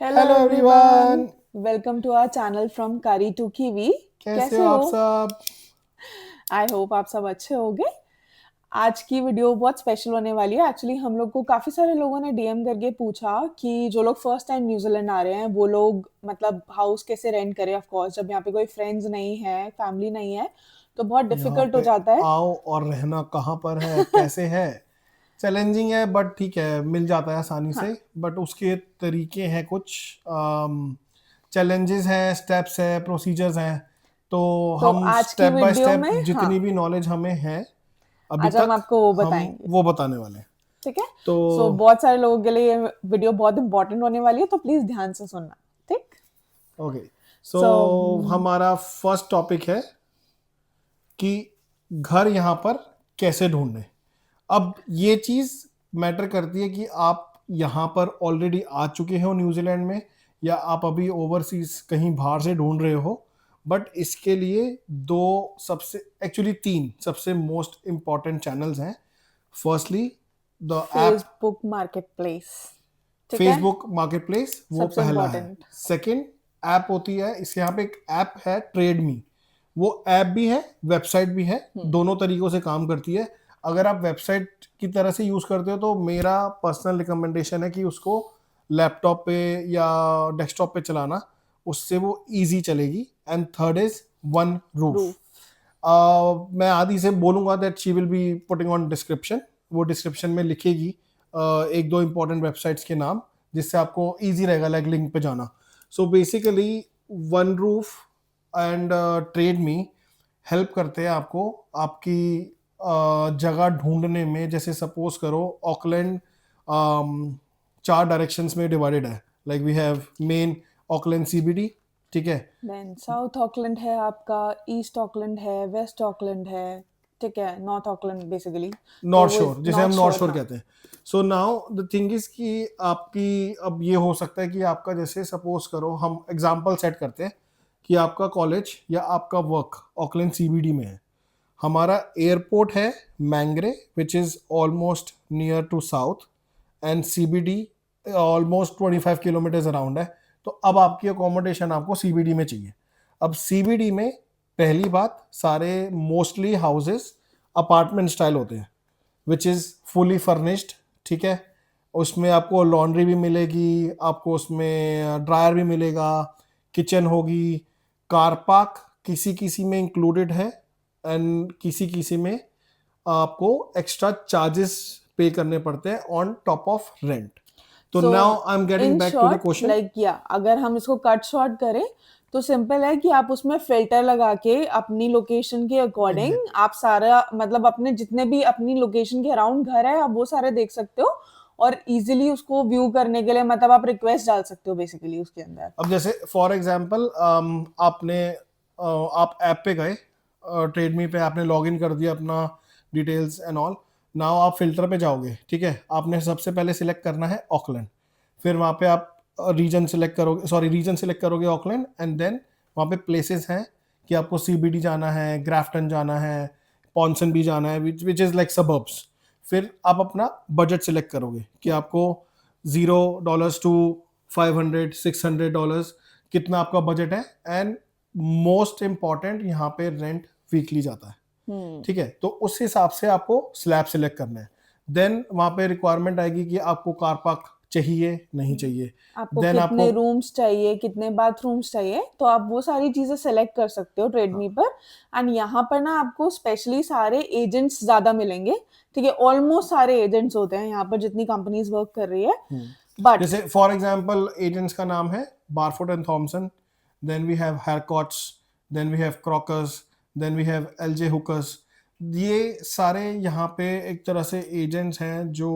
Hello hello everyone, everyone. Welcome to our channel from curry to kiwi. कैसे कैसे हो हो? आप सब? आई होप आप सब अच्छे होंगे। आज की वीडियो बहुत स्पेशल होने वाली है। एक्चुअली हम लोग को काफ़ी सारे लोगों ने डीएम करके पूछा कि जो लोग फर्स्ट टाइम न्यूजीलैंड आ रहे हैं वो लोग मतलब हाउस कैसे रेंट करें। ऑफ कोर्स जब यहाँ पे कोई फ्रेंड्स नहीं है, फैमिली नहीं है, तो बहुत यहाँ डिफिकल्ट हो पे जाता है। आओ और रहना कहाँ पर है, कैसे है? चैलेंजिंग है बट ठीक है, मिल जाता है आसानी हाँ, से। बट उसके तरीके हैं कुछ, चैलेंजेस हैं, स्टेप्स हैं, प्रोसीजर्स हैं। तो तो हम आज की स्टेप बाय वीडियो स्टेप में हाँ, जितनी भी नॉलेज हमें है अभी आज हम तक, आपको वो हम बताएंगे। वो बताने वाले हैं। ठीक है। तो सो बहुत सारे लोगों के लिए ये वीडियो बहुत इंपॉर्टेंट होने वाली है, तो प्लीज ध्यान से सुनना। ठीक। ओके, सो सो हमारा फर्स्ट टॉपिक है कि घर यहाँ पर कैसे ढूंढने। अब ये चीज मैटर करती है कि आप यहाँ पर ऑलरेडी आ चुके हो न्यूजीलैंड में, या आप अभी ओवरसीज कहीं बाहर से ढूंढ रहे हो। बट इसके लिए दो सबसे, एक्चुअली तीन सबसे मोस्ट इंपॉर्टेंट चैनल्स हैं। Firstly the app Facebook market place, ठीक है, फेसबुक मार्केट प्लेस, वो सबसे पहला है। इम्पोर्टेंट। सेकंड ऐप होती है, इसके यहाँ पे एक ऐप है ट्रेड मी। वो ऐप भी है, वेबसाइट भी है, दोनों तरीकों से काम करती है। अगर आप वेबसाइट की तरह से यूज करते हो तो मेरा पर्सनल रिकमेंडेशन है कि उसको लैपटॉप पे या डेस्कटॉप पे चलाना, उससे वो इजी चलेगी। And third is one roof. Roof. मैं आदि से बोलूंगा that she will be putting on description, वो डिस्क्रिप्शन में लिखेगी एक दो इंपॉर्टेंट वेबसाइट्स के नाम, जिससे आपको इजी रहेगा लाइक लिंक पे जाना। So basically one roof and trade me help करते हैं आपको आपकी जगह ढूंढने में। जैसे सपोज करो ऑकलैंड चार डायरेक्शंस में डिवाइडेड है, like we have main Auckland CBD, ठीक है। देन साउथ ऑकलैंड है आपका, ईस्ट ऑकलैंड है, वेस्ट ऑकलैंड है, ठीक है, नॉर्थ ऑकलैंड बेसिकली। तो नॉर्थ वो शोर, जिसे हम नॉर्थ नॉर्थ शोर, शोर हाँ। कहते हैं। So now the thing is कि आपकी अब ये हो सकता है कि आपका, जैसे सपोज करो हम एग्जांपल सेट करते हैं कि आपका कॉलेज या आपका वर्क ऑकलैंड सीबीडी में है। हमारा एयरपोर्ट है Mangere, which is almost near to south, and CBD almost 25 kilometre around है। तो अब आपकी अकोमोडेशन आपको सीबीडी में चाहिए। अब सीबीडी में पहली बात, सारे मोस्टली हाउसेस अपार्टमेंट स्टाइल होते हैं, विच इज़ फुली फर्निश्ड, ठीक है। उसमें आपको लॉन्ड्री भी मिलेगी, आपको उसमें ड्रायर भी मिलेगा, किचन होगी, कार पार्क किसी किसी में इंक्लूडेड है, एंड किसी किसी में आपको एक्स्ट्रा चार्जेस पे करने पड़ते हैं ऑन टॉप ऑफ रेंट। तो so now I am getting in back to the short, question. Like या अगर हम इसको कट शॉर्ट करें तो सिंपल है कि आप उसमें फिल्टर लगा के अपनी लोकेशन के अकॉर्डिंग एग्जैक्टली, आप सारा मतलब अपने जितने भी अपनी लोकेशन के अराउंड घर है आप वो सारे देख सकते हो। और इजीली उसको व्यू करने के लिए मतलब आप रिक्वेस्ट डाल सकते हो बेसिकली उसके अंदर। अब जैसे फॉर एग्जांपल आपने आप ऐप पे गए, ट्रेडमी पे आपने लॉग इन कर दिया अपना डिटेल्स एंड ऑल। नाउ आप फिल्टर पे जाओगे, ठीक है। आपने सबसे पहले सिलेक्ट करना है ऑकलैंड, फिर वहाँ पे आप रीजन सिलेक्ट करोगे, सॉरी रीजन सिलेक्ट करोगे ऑकलैंड, एंड देन वहाँ पे प्लेसेस हैं कि आपको सीबीडी जाना है, ग्राफ्टन जाना है, पॉन्सन भी जाना है, विच इज़ लाइक सबर्ब्स। फिर आप अपना बजट सिलेक्ट करोगे कि आपको $0 टू 500 $600 कितना आपका बजट है। एंड मोस्ट इंपॉर्टेंट, यहाँ पे रेंट वीकली जाता है, हम्म। ठीक है। तो उस हिसाब से आपको स्लैब सिलेक्ट करना है। देन वहाँ पे रिक्वायरमेंट आएगी कि आपको कार पार्क चाहिए नहीं चाहिए। आपको देन आपको कितने रूम्स चाहिए, कितने बाथरूम्स चाहिए, तो आप वो सारी चीजें सेलेक्ट कर सकते हो ट्रेडमी पर। एंड यहाँ पर ना आपको स्पेशली सारे एजेंट्स ज्यादा मिलेंगे। ठीक है, ऑलमोस्ट सारे एजेंट्स होते हैं यहाँ पर जितनी कंपनीज वर्क कर रही है। बट जैसे फॉर एग्जांपल एजेंट्स का नाम है Barfoot and Thompson, then we have Harcourts, then we have Crockers, then we have LJ Hookers. ये सारे यहाँ पे एक तरह से एजेंट्स हैं जो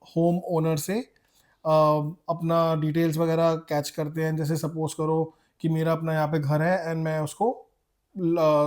होम ओनर से अपना डिटेल्स वगैरह कैच करते हैं। जैसे सपोज करो कि मेरा अपना यहाँ पे घर है एंड मैं उसको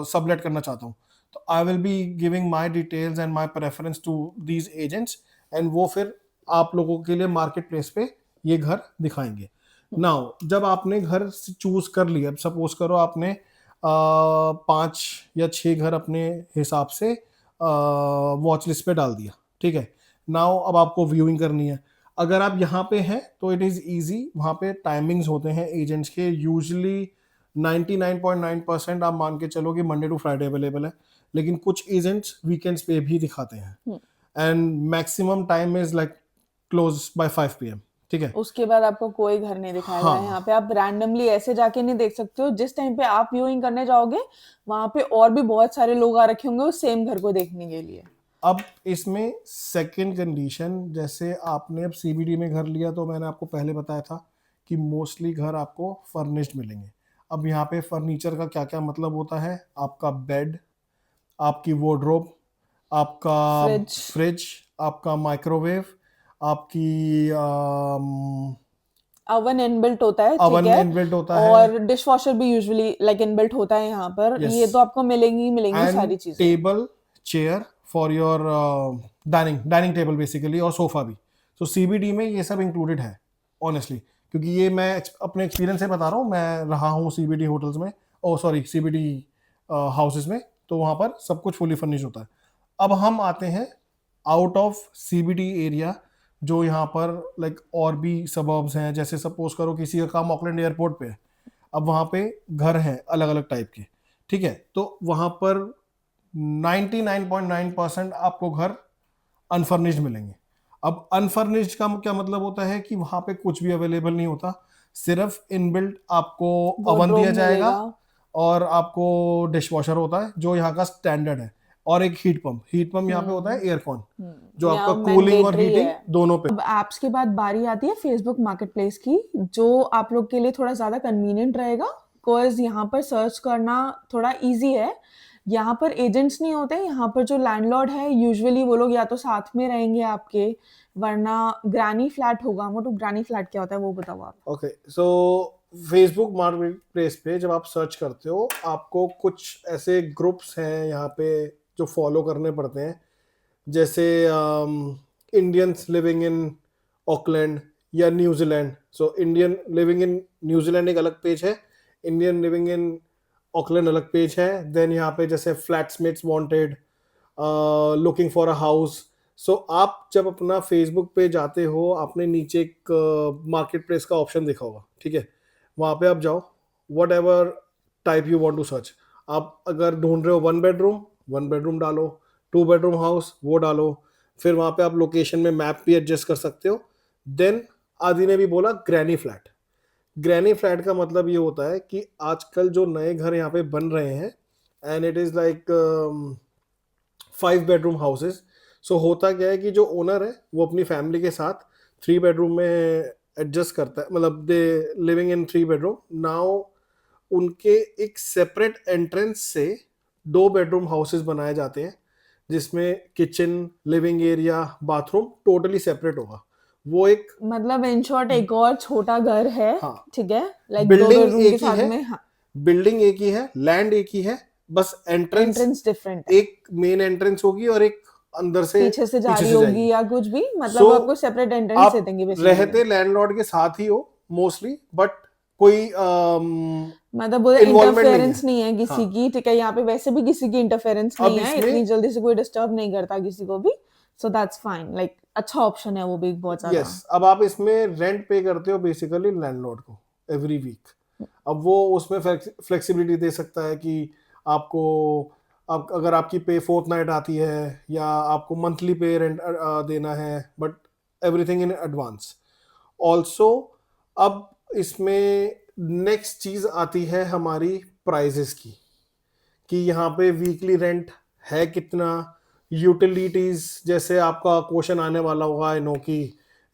सबलेट करना चाहता हूँ, तो I will be giving my details and my preference to these agents, and वो फिर आप लोगों के लिए मार्केट प्लेस पे ये घर दिखाएंगे। नाउ जब आपने घर चूज कर लिया, सपोज करो आपने 5 या 6 घर अपने हिसाब से वॉच लिस्ट पे डाल दिया, ठीक है। नाउ अब आपको व्यूइंग करनी है। अगर आप यहाँ पे हैं तो इट इज इजी, वहाँ पे टाइमिंग्स होते हैं एजेंट्स के, यूजुअली 99.9% आप मान के चलो कि मंडे टू फ्राइडे अवेलेबल है, लेकिन कुछ एजेंट्स वीकेंड्स पे भी दिखाते हैं and maximum time is like close by 5 PM, ठीक है। उसके बाद आपको कोई घर नहीं दिखाएगा। यहाँ हाँ, पे आप रैंडमली ऐसे जाके नहीं देख सकते हो। जिस टाइम पे आप व्यूइंग करने जाओगे वहां पे और भी बहुत सारे लोग आ रखे होंगे उस सेम घर को देखने के लिए। अब इसमें सेकंड कंडीशन, जैसे आपने अब सीबीडी में घर लिया तो मैंने आपको पहले बताया था कि मोस्टली घर आपको फर्निश्ड मिलेंगे। अब यहाँ पे फर्नीचर का क्या क्या मतलब होता है, आपका बेड, आपकी वार्डरोब, आपका फ्रिज, फ्रिज, आपका माइक्रोवेव, आपकी ओवन इनबिल्ट होता है, ठीक अवन है। इनबिल्ट होता है, और डिश वॉशर भी यूजुअली लाइक इनबिल्ट होता है यहाँ पर। यस, ये तो आपको मिलेंगी ही मिलेंगी एंड सारी चीजें। Table, chair for your dining table basically, और सोफा भी। तो सीबीडी में ये सब इंक्लूडेड है ऑनेस्टली, क्योंकि ये मैं अपने एक्सपीरियंस से बता रहा हूँ, मैं रहा हूँ सीबीडी होटल्स में, ओ सॉरी सीबीडी हाउसेस में, तो वहाँ पर सब कुछ फुली फर्निश होता है। अब हम आते हैं आउट ऑफ सीबीडी एरिया, जो यहाँ पर लाइक और भी सबर्ब्स हैं, जैसे सपोज करो किसी का काम ऑकलैंड एयरपोर्ट पे है, अब वहाँ पे घर हैं अलग अलग टाइप के, ठीक है। तो वहाँ पर 99.9% आपको घर अनफर्निश्ड मिलेंगे। अब अनफर्निश्ड का क्या मतलब होता है कि वहाँ पे कुछ भी अवेलेबल नहीं होता, सिर्फ इनबिल्ट आपको अवन वार्डरोब दिया जाएगा मिलेगा। और आपको डिश वॉशर होता है जो यहाँ का स्टैंडर्ड है, और एक हीट पंप यहाँ पे होता है एयरकॉन, जो आपका यहाँ कूलिंग और मैंडेटरी हीटिंग है। दोनों पे। अब एप्स के बाद बारी आती है फेसबुक मार्केटप्लेस की, जो आप लोग के लिए थोड़ा ज़्यादा कन्वीनियंट रहेगा। बिकॉज यहाँ पर सर्च करना थोड़ा इजी है। यहाँ पर एजेंट्स नहीं होते। यहाँ पर जो लैंडलॉर्ड है यूजुअली वो लोग या तो साथ में रहेंगे आपके, वरना ग्रैनी फ्लैट होगा। वो तो ग्रैनी फ्लैट क्या होता है वो बताओ आप। ओके, सो फेसबुक मार्केट प्लेस पे जब आप सर्च करते हो, आपको कुछ ऐसे ग्रुप्स हैं यहाँ पे जो फॉलो करने पड़ते हैं, जैसे इंडियंस लिविंग इन ऑकलैंड या New Zealand. So Indian living in New Zealand एक अलग पेज है, इंडियन लिविंग इन ऑकलैंड अलग पेज है। देन यहाँ पे जैसे flatmates wanted, looking for a house. So आप जब अपना फेसबुक पे जाते हो, आपने नीचे एक मार्केट प्लेस का ऑप्शन देखा होगा, ठीक है। वहाँ पे आप जाओ, whatever type you want to search. आप अगर ढूंढ रहे हो वन बेडरूम डालो, 2 बेडरूम हाउस वो डालो, फिर वहाँ पे आप लोकेशन में मैप भी एडजस्ट कर सकते हो। देन आदि ने भी बोला ग्रैनी फ्लैट। ग्रैनी फ्लैट का मतलब ये होता है कि आजकल जो नए घर यहाँ पे बन रहे हैं, and it is like 5 bedroom houses. सो होता क्या है कि जो ओनर है वो अपनी फैमिली के साथ 3 बेडरूम में एडजस्ट करता है, मतलब दे लिविंग इन 3 बेडरूम नाउ। उनके एक सेपरेट एंट्रेंस से 2 बेडरूम हाउसेस बनाए जाते हैं, जिसमें kitchen, living area, bathroom totally separate होगा। वो एक, मतलब इन शॉर्ट एक और छोटा घर है, हाँ, ठीक है। लाइक दो बिल्डिंग बेडरूम के एक ही साथ है, में। हाँ, बिल्डिंग एक ही है, लैंड एक ही है, बस एंट्रेंस एंट्रेंस डिफरेंट है। एक मेन एंट्रेंस होगी और एक अंदर से पीछे से जा पीछे रही से जाएगी। होगी या कुछ भी, मतलब सो वो आपको सेपरेट एंट्रेंस दे आप देंगे बेसिकली। रहते लैंडलॉर्ड के साथ ही हो मोस्टली, बट कोई मतलब वो इन्वॉल्वमेंट नहीं है। इंटरफेरेंस नहीं है हाँ, किसी की, ठीक है। यहाँ पे वैसे भी किसी की इंटरफेरेंस अब नहीं है, इतनी इसमें, जल्दी से कोई डिस्टर्ब नहीं करता किसी को भी। सो दैट्स फाइन, लाइक अच्छा ऑप्शन है वो भी बहुत ज्यादा। यस, अब आप इसमें रेंट पे करते हो बेसिकली लैंडलॉर्ड को एवरी वीक। अब वो उसमें फ्लेक्सिबिलिटी दे सकता है कि आपको, आप अगर आपकी पे फोर्थ नाइट आती है या आपको मंथली पे रेंट देना है, but everything in advance also. अब इसमें नेक्स्ट चीज आती है हमारी प्राइजेस की, कि यहाँ पे वीकली रेंट है कितना, यूटिलिटीज, जैसे आपका क्वेश्चन आने वाला होगा नो की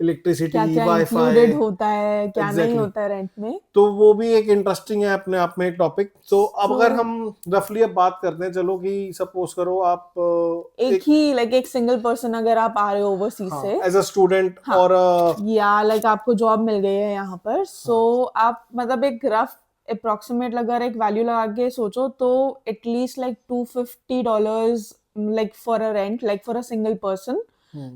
क्या इलेक्ट्रिसिटी, क्या वाईफाई, इंक्लूडेड होता है, क्या नहीं एग्जैक्टली, होता है रेंट में। तो वो भी एक इंटरेस्टिंग है अपने आप में एक टॉपिक। तो अब सो अगर हम रफली अब बात करते हैं, चलो कि सपोज करो आप एक एक, ही लाइक एक सिंगल पर्सन अगर आप आ रहे हो ओवरसीज हाँ, से, एज अ स्टूडेंट हाँ, और या लाइक आपको जॉब मिल गई है यहाँ पर, सो हाँ, आप मतलब एक रफ अप्रोक्सीमेट अगर एक वैल्यू लगा के सोचो तो at least like $250 like for a rent, like for a single person.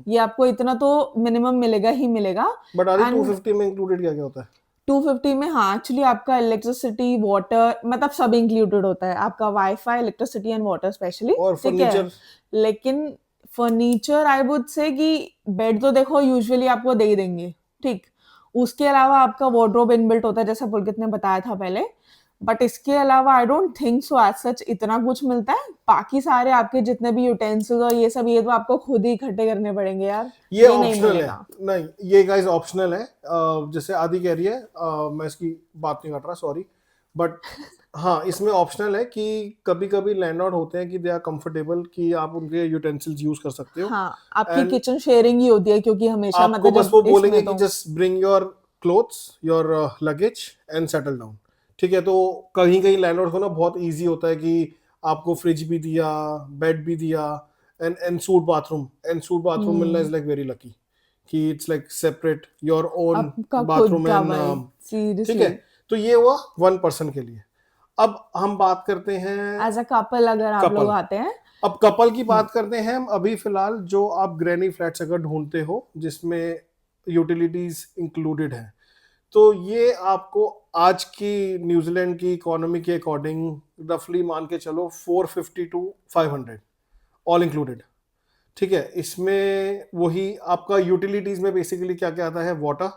ये आपको इतना तो मिनिमम मिलेगा ही मिलेगा। बट आदि एंड 250 में इंक्लूडेड क्या क्या होता है? 250 में, हाँ, एक्चुअली आपका इलेक्ट्रिसिटी, वाटर, मतलब सब इंक्लूडेड होता है, आपका wifi, electricity and water specially, और ठीक है। फर्नीचर? लेकिन फर्नीचर आई वुड से कि बेड तो देखो यूजुअली आपको दे ही देंगे, ठीक। उसके अलावा आपका वार्डरोब इनबिल्ट होता है जैसा पुलकित ने बताया था पहले, बट इसके अलावा I don't think so as such इतना कुछ मिलता है। बाकी सारे आपके जितने भी यूटेंसिल्स और ये सब ये तो आपको खुद ही इकट्ठे करने पड़ेंगे यार, ये ये नहीं ऑप्शनल है, मिलेगा। नहीं ये गाइस ऑप्शनल है। जैसे आदि कह रही है, मैं इसकी बात नहीं कर रहा, सॉरी, बट हाँ इसमें ऑप्शनल है कि कभी कभी लैंडलॉर्ड होते हैं कि दे आर कंफर्टेबल कि आप उनके यूटेंसिल्स यूज कर सकते हो, हाँ, आपकी एंड किचन शेयरिंग ही होती है क्योंकि हमेशा आपको मतलब बस वो जब बोलेंगे इसमें कि तो just bring your clothes, your luggage and settle down, ठीक है। तो कहीं कहीं लैंडलॉर्ड को ना बहुत इजी होता है कि आपको फ्रिज भी दिया, बेड भी दिया, एंड सूट बाथरूम मिलना इज लाइक वेरी लकी, कि it's like separate your own आपका खुद बाथरूम का एंड, भाई, ठीक है। सीरियसली। तो ये हुआ वन पर्सन के लिए। अब हम बात करते हैं एज अ कपल अगर आप लोग कपल। आते हैं। अब कपल की हम्म, बात करते हैं हम अभी फिलहाल, जो आप ग्रैनी फ्लैट्स अगर ढूंढते हो जिसमें यूटिलिटीज इंक्लूडेड है, तो ये आपको आज की न्यूजीलैंड की इकोनॉमी के अकॉर्डिंग रफली मान के चलो 450 टू 500 ऑल इंक्लूडेड, ठीक है। इसमें वही आपका यूटिलिटीज में बेसिकली क्या क्या आता है, water,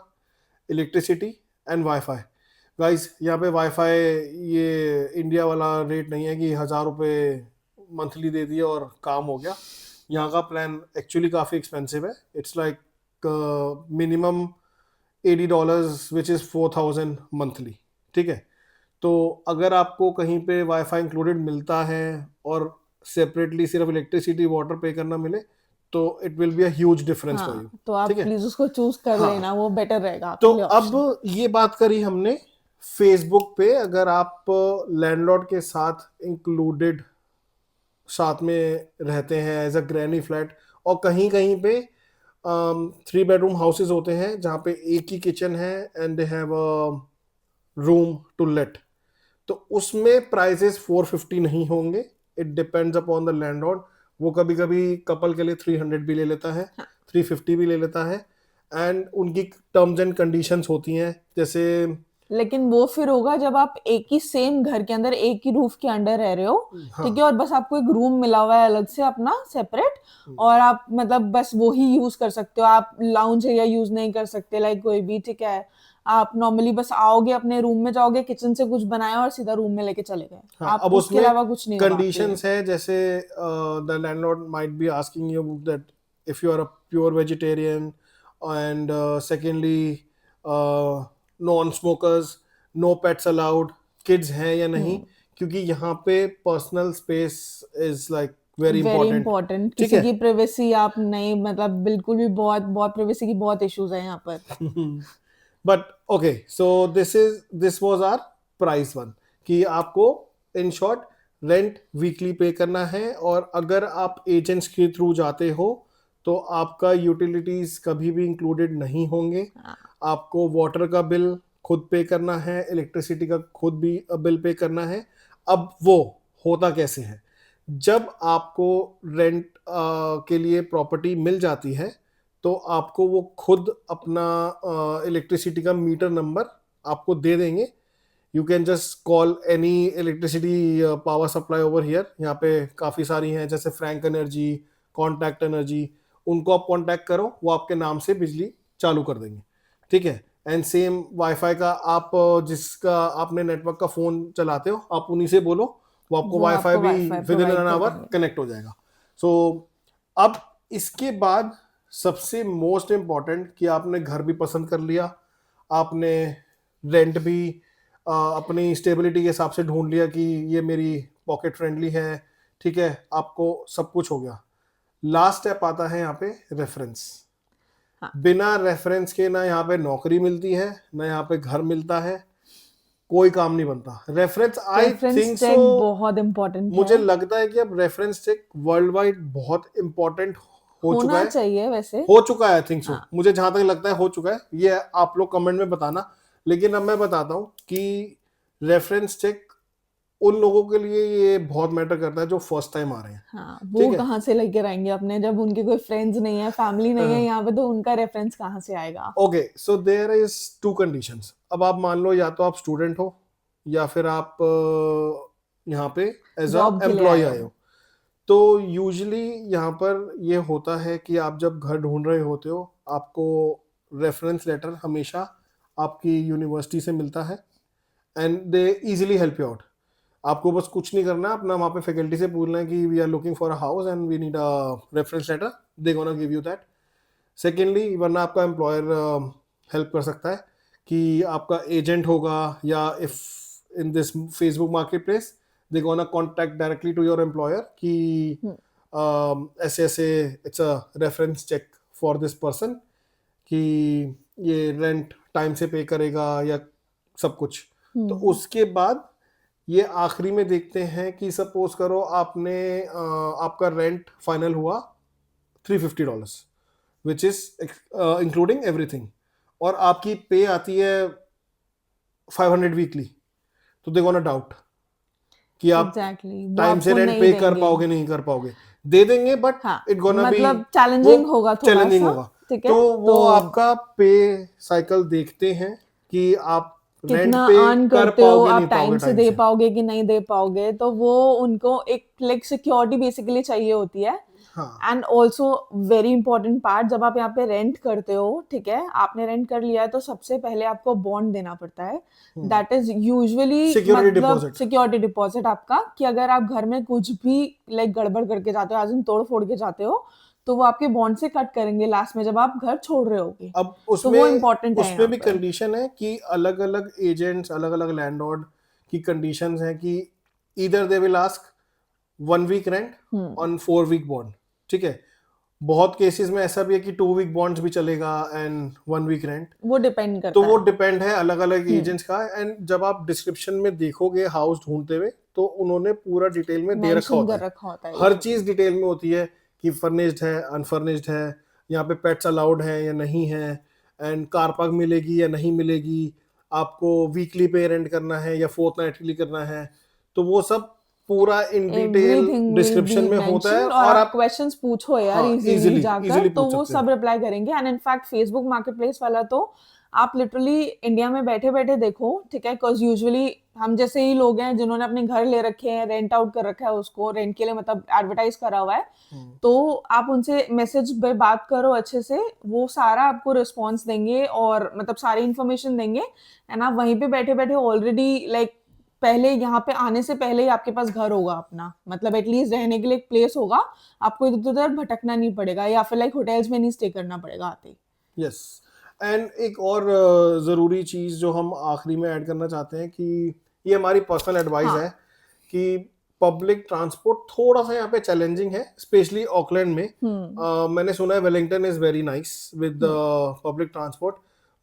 electricity and wifi. Guys यहाँ पे वाईफाई ये इंडिया वाला रेट नहीं है कि 1,000 रुपये मंथली दे दिया और काम हो गया। यहाँ का प्लान एक्चुअली काफ़ी एक्सपेंसिव है, it's like minimum $80 which is 4,000 monthly, ठीक है। तो अगर आपको कहीं पे वाईफाई इंक्लूडेड मिलता है और सेपरेटली सिर्फ इलेक्ट्रिसिटी वाटर पे करना मिले, तो it will be a huge difference for you, हाँ, तो आप ठीक है। प्लीज उसको चूज कर हाँ, लेना, वो बेटर रहेगा तो आपके लिए अब ऑप्शन। ये बात करी हमने फेसबुक पे, अगर आप लैंडलॉर्ड के साथ इंक्लूडेड साथ में रहते हैं एज अ ग्रैनी फ्लैट, और कहीं कहीं पे 3 बेडरूम हाउसेज होते हैं जहाँ पे एक ही किचन है and they have a room to let, तो उसमें प्राइजेस 450 नहीं होंगे, it depends upon the landlord. वो कभी कभी कपल के लिए 300 भी ले लेता है, 350 भी ले लेता है, एंड उनकी टर्म्स एंड कंडीशंस होती हैं जैसे, लेकिन वो फिर होगा जब आप एक ही सेम घर के अंदर एक ही रूफ के अंडर रह रहे हो, हाँ, ठीक है, और बस आपको एक रूम मिला हुआ है अलग से अपना सेपरेट, और आप मतलब बस वो ही यूज कर सकते हो, आप लाउंज एरिया यूज नहीं कर सकते लाइक कोई भी, ठीक है। आप नॉर्मली बस आओगे अपने रूम में, जाओगे किचन से कुछ बनाया और सीधा रूम में लेके चले गए, हाँ। आप अब उसके उसमें अलावा कुछ नहीं होगा आपके लिए। कंडीशंस है जैसे the landlord might be asking you that if you are a pure vegetarian, and secondly non smokers, no pets allowed, kids हैं या नहीं, हम्म, क्योंकि यहाँ पे personal space is like very very important, important, ठीक किसी है। की प्राइवेसी आप नहीं, मतलब बिल्कुल भी, बहुत बहुत प्राइवेसी की बहुत इश्यूज है यहाँ पर। But okay, so this was our price one, कि आपको इन शॉर्ट रेंट वीकली पे करना है, और अगर आप एजेंट्स के थ्रू जाते हो तो आपका यूटिलिटीज कभी भी इंक्लूडेड नहीं होंगे। आपको वाटर का बिल खुद पे करना है, इलेक्ट्रिसिटी का खुद भी बिल पे करना है। अब वो होता कैसे है, जब आपको रेंट के लिए प्रॉपर्टी मिल जाती है तो आपको वो खुद अपना इलेक्ट्रिसिटी का मीटर नंबर आपको दे देंगे। You can just call any electricity power supply over here, यहाँ पे काफ़ी सारी हैं जैसे फ्रैंक एनर्जी, कॉन्टैक्ट एनर्जी, उनको आप कॉन्टैक्ट करो, वो आपके नाम से बिजली चालू कर देंगे, ठीक है। एंड सेम वाईफाई का, आप जिसका आपने नेटवर्क का फ़ोन चलाते हो आप उन्हीं से बोलो, वो आपको वो वाईफाई आपको भी wifi with in provide an कर आवर देंगे। कनेक्ट हो जाएगा। सो अब इसके बाद सबसे मोस्ट इम्पॉर्टेंट कि आपने घर भी पसंद कर लिया, आपने रेंट भी अपनी स्टेबिलिटी के हिसाब से ढूंढ लिया कि ये मेरी पॉकेट फ्रेंडली है, ठीक है, आपको सब कुछ हो गया। लास्ट स्टेप आता है यहाँ पे रेफरेंस। हाँ, बिना रेफरेंस के ना यहाँ पे नौकरी मिलती है, ना यहाँ पे घर मिलता है, कोई काम नहीं बनता। Reference I reference think so, check बहुत इंपॉर्टेंट है, मुझे लगता है कि अब रेफरेंस चेक वर्ल्ड वाइड बहुत इंपॉर्टेंट हो चुका होना है, चाहिए वैसे। हो चुका है, आई थिंक सो, हाँ, मुझे जहां तक लगता है हो चुका है। ये आप लोग कमेंट में बताना, लेकिन अब मैं बताता हूँ कि रेफरेंस चेक उन लोगों के लिए ये बहुत मैटर करता है जो फर्स्ट टाइम आ रहे हैं, हाँ, ठीक वो है। कहाँ से लेकर आएंगे अपने, जब उनके कोई फ्रेंड्स नहीं है, फैमिली नहीं है यहाँ पे, तो उनका रेफरेंस कहाँ से आएगा। Okay, so there is two conditions. अब आप मान लो या तो आप स्टूडेंट हो या फिर आप यहाँ पे एज अ जॉब के लिए एम्प्लॉय आए आए हो। हो। तो यूजुअली यहाँ पर ये होता है कि आप जब घर ढूंढ रहे होते हो, आपको रेफरेंस लेटर हमेशा आपकी यूनिवर्सिटी से मिलता है and they easily help you out. आपको बस कुछ नहीं करना, अपना वहाँ पे फैकल्टी से पूछना है कि we are looking for a house and we need a reference letter, they gonna give you that. Secondly, वरना आपका एम्प्लॉयर हेल्प कर सकता है कि आपका एजेंट होगा, या if in this Facebook market place they gonna contact directly to your employer कि ऐसे ऐसे it's a reference check for this person, कि ये रेंट टाइम से पे करेगा या सब कुछ। तो उसके बाद ये आखिरी में देखते हैं कि सपोज करो आपने आपका रेंट फाइनल हुआ $350, विच इज इंक्लूडिंग एवरीथिंग, और आपकी पे आती है 500 वीकली, तो दे गोना डाउट कि आप एग्जैक्टली वो टाइम से आपको रेंट नहीं पे कर देंगे। पाओगे नहीं कर पाओगे। दे देंगे बट हाँ, इट गोना बी मतलब वो चैलेंजिंग होगा थोड़ा चैलेंजिंग सा, होगा। ठीक तो है। वो तो आपका पे साइकिल देखते हैं कि आप रेंट कितना पे अर्न कर करते हो, पाओगे नहीं आप टाइम पाओगे से टाइम दे से। पाओगे कि नहीं दे पाओगे, तो वो उनको एक लाइक सिक्योरिटी बेसिकली चाहिए होती है। हाँ, and also very important part, जब आप यहाँ पे रेंट करते हो, ठीक है, आपने रेंट कर लिया है तो सबसे पहले आपको बॉन्ड देना पड़ता है। दैट इज यूजुअली सिक्योरिटी मतलब डिपॉजिट। सिक्योरिटी डिपॉजिट आपका, कि अगर आप घर में कुछ भी लाइक गड़बड़ करके जाते हो, आज तोड़ फोड़ के जाते हो, तो वो आपके बॉन्ड से कट करेंगे लास्ट में जब आप घर छोड़ रहे होगे। अब तो वो उसमें इम्पोर्टेंट है उसमें यहाँ भी पर। कंडीशन है कि अलग अलग एजेंट्स, अलग अलग लैंडलॉर्ड की कंडीशंस हैं कि इधर they will ask 1 week rent on 4 week bond, ठीक है। बहुत केसेस में ऐसा भी है कि 2 वीक बॉन्ड्स भी चलेगा एंड 1 वीक रेंट। वो डिपेंड तो करता वो है। डिपेंड है अलग अलग एजेंट्स का। एंड जब आप डिस्क्रिप्शन में देखोगे हाउस ढूंढते हुए, तो उन्होंने पूरा डिटेल में दे रखा मेंशन होता कर है। रखा होता है ये हर चीजें। चीज डिटेल में होती है कि फर्निश्ड है, अनफर्निश्ड है, यहाँ पे पेट्स अलाउड है या नहीं है, एंड कार पार्क मिलेगी या नहीं मिलेगी, आपको वीकली पे रेंट करना है या फोर्टनाइटली करना है। तो वो सब पूरा in detail everything will be description में होता है, मेंशन्ड, और और आप आप क्वेश्चंस पूछो यार हाँ इजीली इजीली जाकर, इजीली तो पूछ वो सकते हो। सब रिप्लाई करेंगे। And in fact Facebook market place वाला तो आप लिटरली इंडिया में बैठे बैठे देखो, ठीक है, बिकॉज यूजुअली हम जैसे ही लोग हैं जिन्होंने अपने घर ले रखे हैं, रेंट आउट कर रखा है उसको, रेंट के लिए मतलब एडवर्टाइज करा हुआ है, तो आप उनसे मैसेज पे बात करो अच्छे से, वो सारा आपको रिस्पॉन्स देंगे और मतलब सारी इन्फॉर्मेशन देंगे। एंड आप वहीं पे बैठे बैठे ऑलरेडी लाइक पहले यहाँ पे आने से पहले ही आपके पास घर होगा अपना, मतलब एटलीस्ट रहने के लिए एक प्लेस होगा, आपको इधर उधर भटकना नहीं पड़ेगा, या फिर लाइक होटल्स में नहीं स्टे करना पड़ेगा आते ही। यस। एंड एक और ज़रूरी चीज़ जो हम आखिरी में ऐड करना चाहते हैं कि ये हमारी पर्सनल एडवाइस हाँ। है कि पब्लिक ट्रांसपोर्ट थोड़ा सा यहाँ पे चैलेंजिंग है, स्पेशली ऑकलैंड में। मैंने सुना है Wellington is very nice with public transport,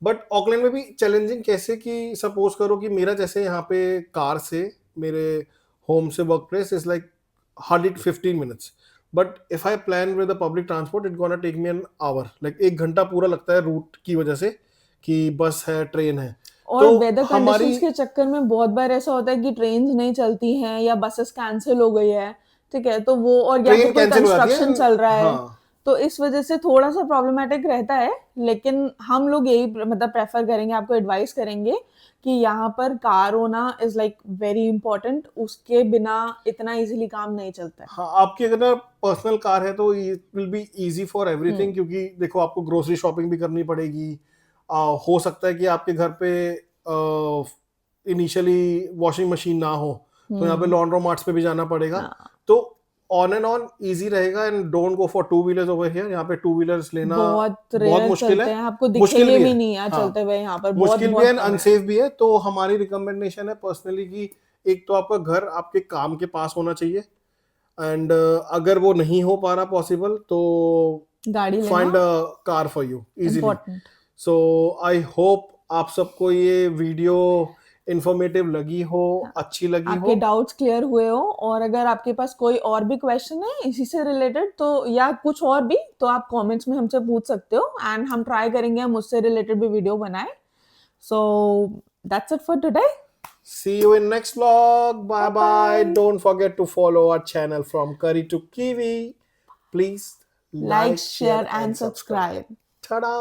but Auckland में भी चैलेंजिंग कैसे कि सपोज करो कि मेरा जैसे यहाँ पे कार से मेरे होम से work place is like hardly 15 minutes, but if I plan with public transport it gonna take me an hour, like 1 घंटा पूरा लगता है रूट की वजह से कि बस है, ट्रेन है। और तो वेदर हमारी कंडीशंस के चक्कर में बहुत बार ऐसा होता है कि ट्रेन्स नहीं चलती हैं या बसेस कैंसिल हो गई है, ठीक है, तो वो, और या ट्रेन फिर कोई कैंसिल हो जाती है कंस्ट्रक्शन चल रहा है, हाँ। तो इस वजह से थोड़ा सा प्रॉब्लमेटिक रहता है। लेकिन हम लोग यही मतलब प्रेफर करेंगे, आपको एडवाइस करेंगे कि यहाँ पर कार होना इज लाइक वेरी इंपॉर्टेंट, उसके बिना इतना इजीली काम नहीं चलता है। हाँ, आपकी अगर पर्सनल कार है तो it will be easy for everything, क्योंकि देखो आपको ग्रोसरी शॉपिंग भी करनी पड़ेगी। हो सकता है कि आपके घर पे इनिशियली वॉशिंग मशीन ना हो, तो यहाँ पे लॉन्ड्रोमार्ट्स पे भी जाना पड़ेगा। हाँ, तो ऑन एंड ऑन इजी रहेगा। And don't go for 2 wheelers over here, यहाँ पे 2 व्हीलर्स लेना बहुत बहुत रेयर मुश्किल चलते है। हैं, आपको मुश्किल दिखेंगे भी भी है, नहीं यार हाँ, चलते हुए यहाँ पर, बहुत मुश्किल भी है बहुत एंड कम है। अनसेफ भी है। तो हमारी रिकमेंडेशन है पर्सनली कि एक तो आपका घर आपके काम के पास होना चाहिए, एंड अगर वो नहीं हो पा रहा पॉसिबल, तो गाड़ी लेना find a car for you easily. Important. So I hope आप सबको ये वीडियो इंफॉर्मेटिव लगी हो, अच्छी लगी आपके हो। डाउट्स क्लियर हुए हो, और अगर आपके पास कोई और भी क्वेश्चन है इसी से रिलेटेड, तो या कुछ और भी, तो आप कमेंट्स में हमसे पूछ सकते हो, एंड हम ट्राई करेंगे हम उससे रिलेटेड भी वीडियो बनाए। So that's it for today. See you in next vlog. Bye bye bye. Bye. Don't forget to follow our channel from Curry to Kiwi. Please like like, share share and and subscribe. Subscribe. Ta-da!